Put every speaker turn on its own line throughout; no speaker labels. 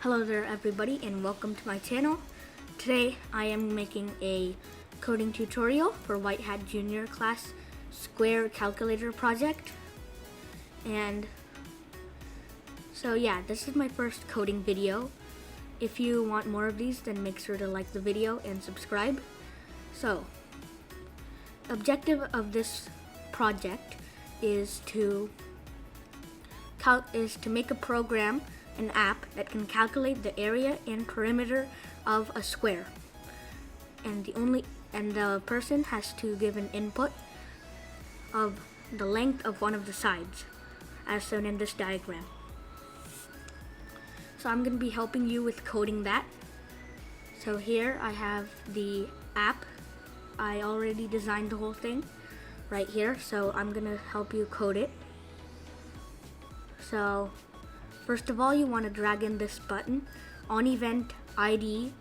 Hello there everybody and welcome to my channel. Today I am making a coding tutorial for Whitehat Junior class square calculator project. And so yeah, this is my first coding video. If you want more of these, then make sure to like the video and subscribe. So, objective of this project is to make a program, an app that can calculate the area and perimeter of a square. And the person has to give an input of the length of one of the sides, as shown in this diagram. So I'm going to be helping you with coding that. So here I have the app. I already designed the whole thing right here, so I'm going to help you code it. So first of all, you want to drag in this button, on event ID,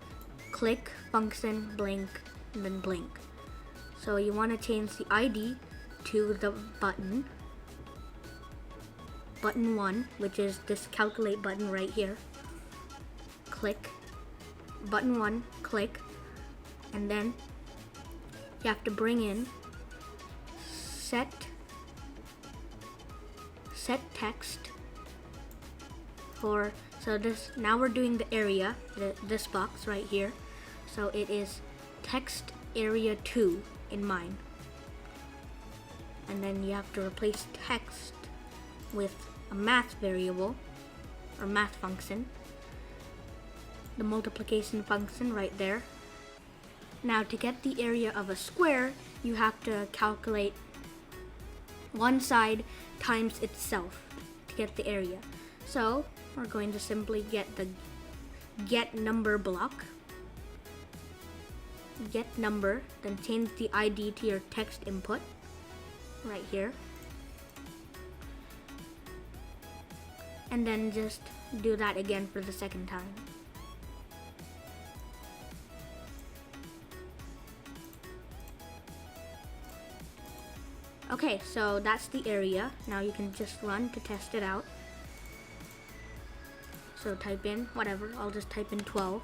click, function, blink, and then blink. So you want to change the ID to the button 1, which is this calculate button right here. Click, button 1, click, and then you have to bring in set text. Now we're doing the area, this box right here. So it is text area 2 in mine. And then you have to replace text with a math variable or math function. The multiplication function right there. Now to get the area of a square, you have to calculate one side times itself to get the area. So we're going to simply get the get number block, get number, then change the ID to your text input right here, and then just do that again for the second time. Okay, so that's the area. Now you can just run to test it out. So type in whatever, I'll just type in 12,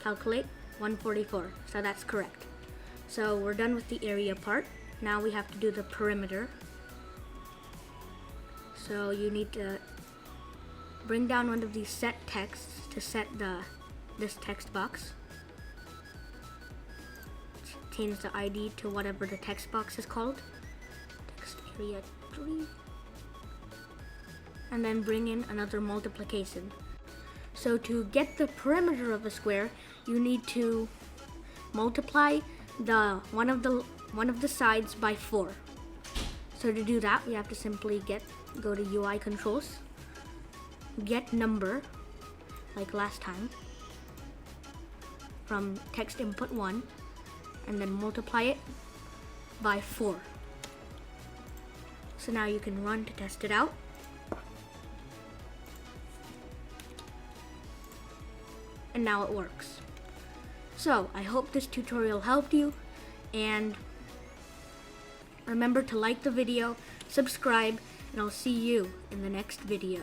calculate 144, so that's correct. So we're done with the area part. Now we have to do the perimeter. So you need to bring down one of these set texts to set this text box. Change the ID to whatever the text box is called, text area 3. And then bring in another multiplication. So to get the perimeter of a square, you need to multiply one of the sides by 4. So to do that, we have to simply go to UI controls, get number, like last time, from text input 1, and then multiply it by 4. So now you can run to test it out. And now it works. So I hope this tutorial helped you, and remember to like the video, subscribe, and I'll see you in the next video.